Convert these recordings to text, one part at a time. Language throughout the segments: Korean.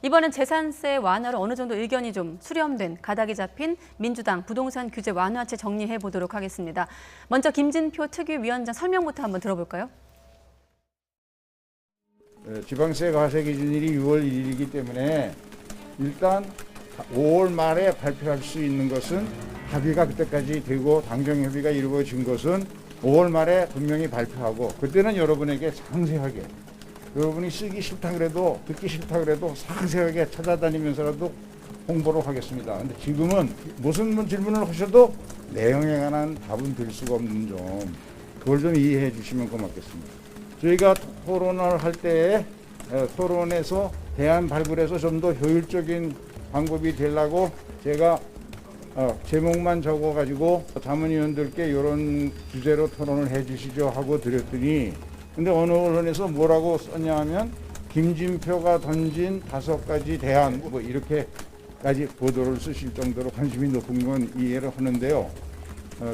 이번엔 재산세 완화로 어느 정도 의견이 좀 수렴된 가닥이 잡힌 민주당 부동산 규제 완화책 정리해 보도록 하겠습니다. 먼저 김진표 특위위원장 설명부터 한번 들어볼까요? 지방세 과세 기준일이 6월 1일이기 때문에 일단 5월 말에 발표할 수 있는 것은 합의가 그때까지 되고 당정협의가 이루어진 것은 5월 말에 분명히 발표하고 그때는 여러분에게 상세하게 여러분이 쓰기 싫다 그래도 듣기 싫다 그래도 상세하게 찾아다니면서라도 홍보를 하겠습니다. 근데 지금은 무슨 질문을 하셔도 내용에 관한 답은 들 수가 없는 점 그걸 좀 이해해 주시면 고맙겠습니다. 저희가 토론을 할 때에 토론에서 대안 발굴해서 좀 더 효율적인 방법이 되려고 제가 제목만 적어가지고 자문위원들께 이런 주제로 토론을 해 주시죠 하고 드렸더니 근데 어느 언론에서 뭐라고 썼냐 하면 김진표가 던진 5가지 대안 뭐 이렇게까지 보도를 쓰실 정도로 관심이 높은 건 이해를 하는데요.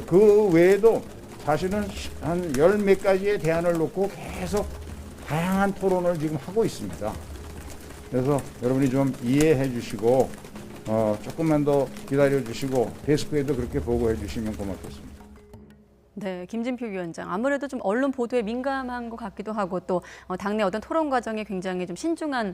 그 외에도 사실은 한 10몇 가지의 대안을 놓고 계속 다양한 토론을 지금 하고 있습니다. 그래서 여러분이 좀 이해해 주시고 조금만 더 기다려 주시고 데스크에도 그렇게 보고해 주시면 고맙겠습니다. 네, 김진표 위원장. 아무래도 좀 언론 보도에 민감한 것 같기도 하고 또 당내 어떤 토론 과정에 굉장히 좀 신중한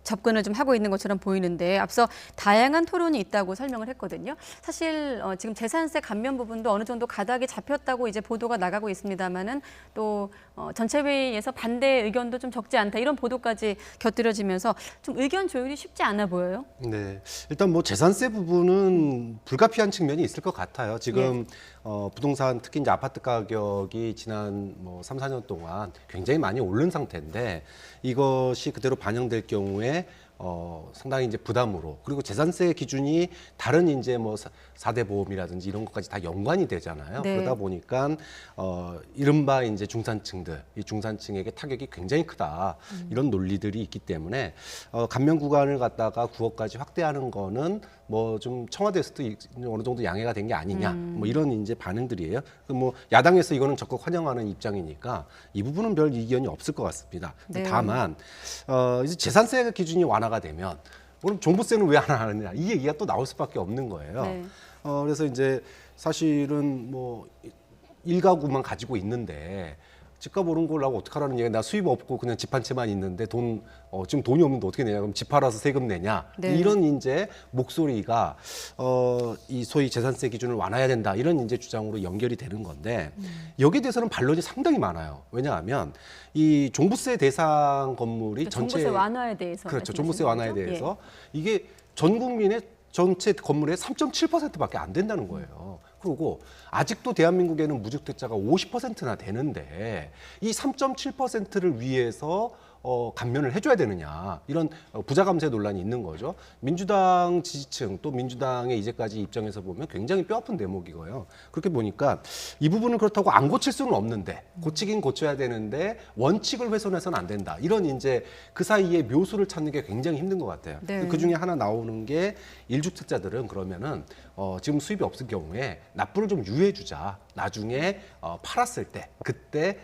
접근을 좀 하고 있는 것처럼 보이는데 앞서 다양한 토론이 있다고 설명을 했거든요. 사실 지금 재산세 감면 부분도 어느 정도 가닥이 잡혔다고 이제 보도가 나가고 있습니다만은 또 전체 회의에서 반대 의견도 좀 적지 않다 이런 보도까지 곁들여지면서 좀 의견 조율이 쉽지 않아 보여요. 네, 일단 뭐 재산세 부분은 불가피한 측면이 있을 것 같아요. 지금 부동산 특히 이제 아파트 가격이 지난 3, 4년 동안 굉장히 많이 오른 상태인데 이것이 그대로 반영될 경우에 상당히 이제 부담으로 그리고 재산세 기준이 다른 이제 4대 보험이라든지 이런 것까지 다 연관이 되잖아요. 네. 그러다 보니까 이른바 이제 중산층들, 이 중산층에게 타격이 굉장히 크다. 이런 논리들이 있기 때문에 감면 구간을 갖다가 9억까지 확대하는 거는 뭐 좀 청와대에서도 어느 정도 양해가 된 게 아니냐. 뭐 이런 이제 반응들이에요. 뭐 야당에서 이거는 적극 환영하는 입장이니까 이 부분은 별 이견이 없을 것 같습니다. 네. 다만 이제 재산세 기준이 완화가 되면 그럼 종부세는 왜 안 하느냐 이 얘기가 또 나올 수밖에 없는 거예요. 네. 그래서 이제 사실은 뭐 일가구만 가지고 있는데 집값 오른 걸 하고 어떡하라는 얘기야. 나 수입 없고 그냥 집 한 채만 있는데 지금 돈이 없는데 어떻게 내냐. 그럼 집 팔아서 세금 내냐. 네. 이런 이제 목소리가 이 소위 재산세 기준을 완화해야 된다. 이런 이제 주장으로 연결이 되는 건데 여기에 대해서는 반론이 상당히 많아요. 왜냐하면 이 종부세 대상 건물이 전체 종부세 완화에 대해서 그렇죠. 종부세 완화에 말씀하시는 거죠? 대해서 이게 전 국민의 전체 건물의 3.7%밖에 안 된다는 거예요. 그리고 아직도 대한민국에는 무주택자가 50%나 되는데 이 3.7%를 위해서 감면을 해줘야 되느냐 이런 부자 감세 논란이 있는 거죠. 민주당 지지층 또 민주당의 이제까지 입장에서 보면 굉장히 뼈아픈 대목이고요. 그렇게 보니까 이 부분은 그렇다고 안 고칠 수는 없는데 고치긴 고쳐야 되는데 원칙을 훼손해서는 안 된다. 이런 이제 그 사이에 묘수를 찾는 게 굉장히 힘든 것 같아요. 네. 그 중에 하나 나오는 게 일주택자들은 그러면은 지금 수입이 없을 경우에 납부를 좀 유예해주자. 나중에 팔았을 때 그때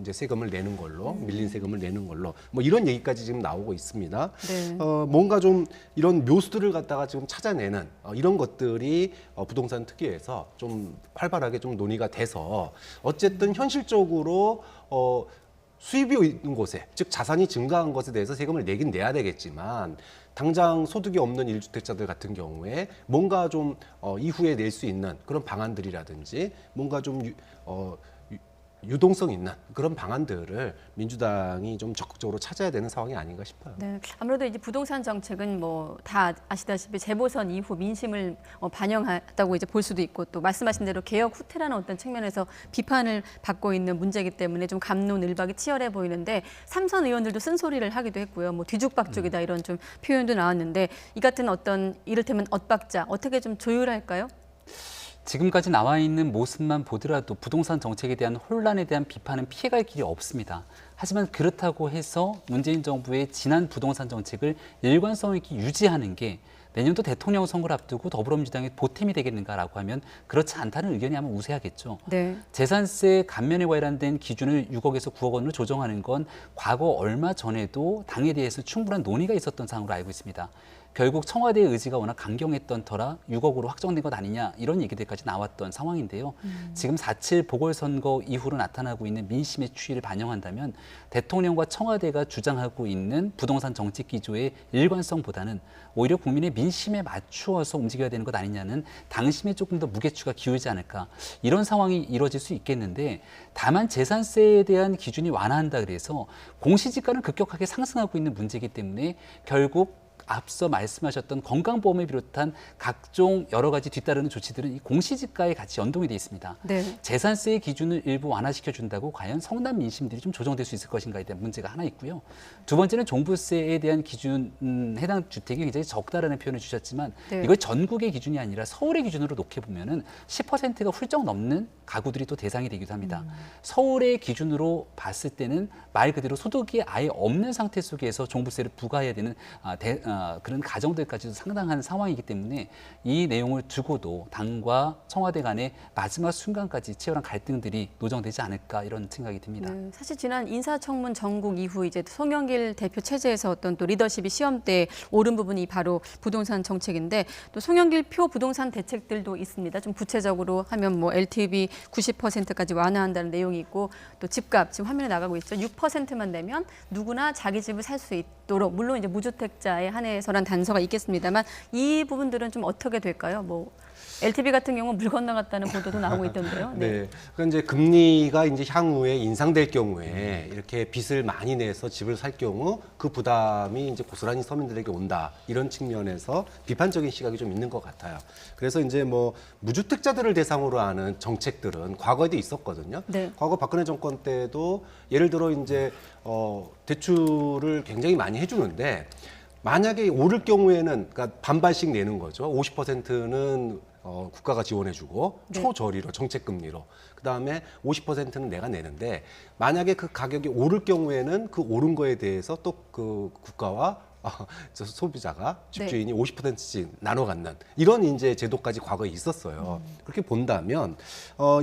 이제 세금을 내는 걸로 밀린 세금을 내는 걸로 뭐 이런 얘기까지 지금 나오고 있습니다. 네. 뭔가 좀 이런 묘수들을 갖다가 지금 찾아내는 이런 것들이 부동산 특위에서 좀 활발하게 좀 논의가 돼서 어쨌든 현실적으로 수입이 있는 곳에 즉 자산이 증가한 것에 대해서 세금을 내긴 내야 되겠지만 당장 소득이 없는 1주택자들 같은 경우에 뭔가 좀 이후에 낼 수 있는 그런 방안들이라든지 뭔가 좀 유동성 있는 그런 방안들을 민주당이 좀 적극적으로 찾아야 되는 상황이 아닌가 싶어요. 네, 아무래도 이제 부동산 정책은 뭐 다 아시다시피 재보선 이후 민심을 반영했다고 이제 볼 수도 있고 또 말씀하신 대로 개혁 후퇴라는 어떤 측면에서 비판을 받고 있는 문제이기 때문에 좀 갑론을박이 치열해 보이는데 삼선 의원들도 쓴소리를 하기도 했고요. 뭐 뒤죽박죽이다 이런 좀 표현도 나왔는데 이 같은 어떤 이를테면 엇박자 어떻게 좀 조율할까요? 지금까지 나와 있는 모습만 보더라도 부동산 정책에 대한 혼란에 대한 비판은 피해갈 길이 없습니다. 하지만 그렇다고 해서 문재인 정부의 지난 부동산 정책을 일관성 있게 유지하는 게 내년도 대통령 선거를 앞두고 더불어민주당의 보탬이 되겠는가라고 하면 그렇지 않다는 의견이 아마 우세하겠죠. 네. 재산세 감면에 관련된 기준을 6억에서 9억 원으로 조정하는 건 과거 얼마 전에도 당에 대해서 충분한 논의가 있었던 사항으로 알고 있습니다. 결국 청와대의 의지가 워낙 강경했던 터라 6억으로 확정된 것 아니냐 이런 얘기들까지 나왔던 상황인데요. 지금 4.7 보궐선거 이후로 나타나고 있는 민심의 추이를 반영한다면 대통령과 청와대가 주장하고 있는 부동산 정책 기조의 일관성보다는 오히려 국민의 민심에 맞추어서 움직여야 되는 것 아니냐는 당심에 조금 더 무게추가 기울지 않을까 이런 상황이 이루어질 수 있겠는데 다만 재산세에 대한 기준이 완화한다 그래서 공시지가는 급격하게 상승하고 있는 문제이기 때문에 결국 앞서 말씀하셨던 건강보험을 비롯한 각종 여러 가지 뒤따르는 조치들은 이 공시지가에 같이 연동이 돼 있습니다. 네. 재산세의 기준을 일부 완화시켜 준다고 과연 성남 민심들이 좀 조정될 수 있을 것인가에 대한 문제가 하나 있고요. 두 번째는 종부세에 대한 기준, 해당 주택이 굉장히 적다라는 표현을 주셨지만 네. 이걸 전국의 기준이 아니라 서울의 기준으로 놓게 보면은 10%가 훌쩍 넘는 가구들이 또 대상이 되기도 합니다. 서울의 기준으로 봤을 때는 말 그대로 소득이 아예 없는 상태 속에서 종부세를 부과해야 되는 그런 가정들까지도 상당한 상황이기 때문에 이 내용을 두고도 당과 청와대 간의 마지막 순간까지 치열한 갈등들이 노정되지 않을까 이런 생각이 듭니다. 네, 사실 지난 인사청문 전국 이후 이제 송영길 대표 체제에서 어떤 또 리더십이 시험대에 오른 부분이 바로 부동산 정책인데 또 송영길 표 부동산 대책들도 있습니다. 좀 구체적으로 하면 뭐 LTV 90%까지 완화한다는 내용이 있고 또 집값 지금 화면에 나가고 있죠. 6%만 내면 누구나 자기 집을 살 수 있도록 물론 이제 무주택자에 한해서란 단서가 있겠습니다만 이 부분들은 좀 어떻게 될까요? 뭐 LTV 같은 경우 물 건너갔다는 보도도 나오고 있던데요. 네. 그러니까 이제 금리가 이제 향후에 인상될 경우에 이렇게 빚을 많이 내서 집을 살 경우 그 부담이 이제 고스란히 서민들에게 온다. 이런 측면에서 비판적인 시각이 좀 있는 것 같아요. 그래서 이제 뭐 무주택자들을 대상으로 하는 정책들은 과거에도 있었거든요. 네. 과거 박근혜 정권 때도 예를 들어 이제 대출을 굉장히 많이 해주는데 만약에 오를 경우에는 그러니까 반반씩 내는 거죠. 50%는 국가가 지원해주고 네. 초저리로 정책금리로 그다음에 50%는 내가 내는데 만약에 그 가격이 오를 경우에는 그 오른 거에 대해서 또 그 국가와 저 소비자가 집주인이 50%씩 나눠 갖는 이런 이제 제도까지 과거에 있었어요. 그렇게 본다면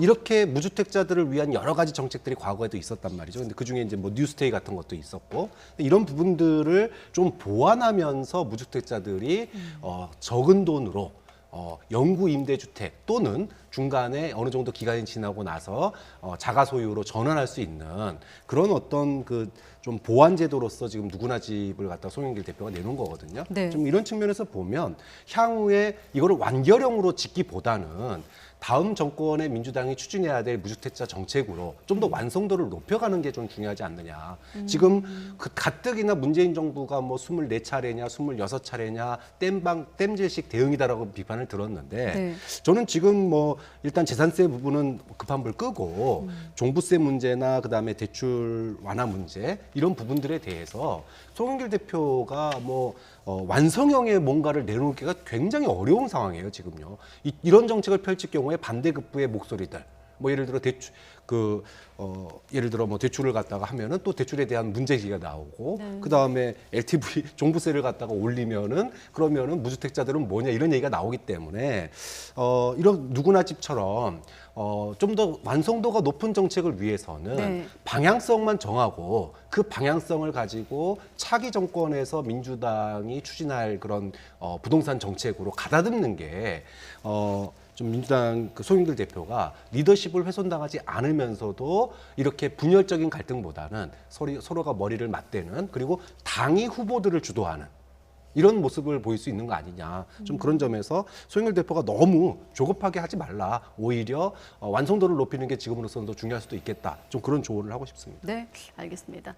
이렇게 무주택자들을 위한 여러 가지 정책들이 과거에도 있었단 말이죠. 근데 그 중에 이제 뭐 뉴스테이 같은 것도 있었고 이런 부분들을 좀 보완하면서 무주택자들이 적은 돈으로 영구 임대주택 또는 중간에 어느 정도 기간이 지나고 나서 자가 소유로 전환할 수 있는 그런 어떤 그 좀 보완 제도로서 지금 누구나 집을 갖다 송영길 대표가 내놓은 거거든요. 네. 좀 이런 측면에서 보면 향후에 이거를 완결형으로 짓기보다는 다음 정권의 민주당이 추진해야 될 무주택자 정책으로 좀 더 완성도를 높여가는 게 좀 중요하지 않느냐. 지금 그 가뜩이나 문재인 정부가 뭐 24차례냐 26차례냐 땜질식 대응이다라고 비판을 들었는데 네. 저는 지금 뭐 일단 재산세 부분은 급한 불 끄고 종부세 문제나 그다음에 대출 완화 문제 이런 부분들에 대해서 송영길 대표가 뭐 완성형의 뭔가를 내놓기가 굉장히 어려운 상황이에요 지금요. 이런 정책을 펼칠 경우에 반대급부의 목소리들, 뭐 예를 들어 예를 들어 뭐 대출을 갖다가 하면은 또 대출에 대한 문제기가 나오고 그 다음에 LTV 종부세를 갖다가 올리면은 그러면은 무주택자들은 뭐냐 이런 얘기가 나오기 때문에 이런 누구나 집처럼 좀 더 완성도가 높은 정책을 위해서는 네. 방향성만 정하고 그 방향성을 가지고 차기 정권에서 민주당이 추진할 그런 부동산 정책으로 가다듬는 게 좀 민주당 그 송영길 대표가 리더십을 훼손당하지 않으면서도 이렇게 분열적인 갈등보다는 서로가 머리를 맞대는 그리고 당이 후보들을 주도하는 이런 모습을 보일 수 있는 거 아니냐. 좀 그런 점에서 송영길 대표가 너무 조급하게 하지 말라. 오히려 완성도를 높이는 게 지금으로서는 더 중요할 수도 있겠다. 좀 그런 조언을 하고 싶습니다. 네, 알겠습니다.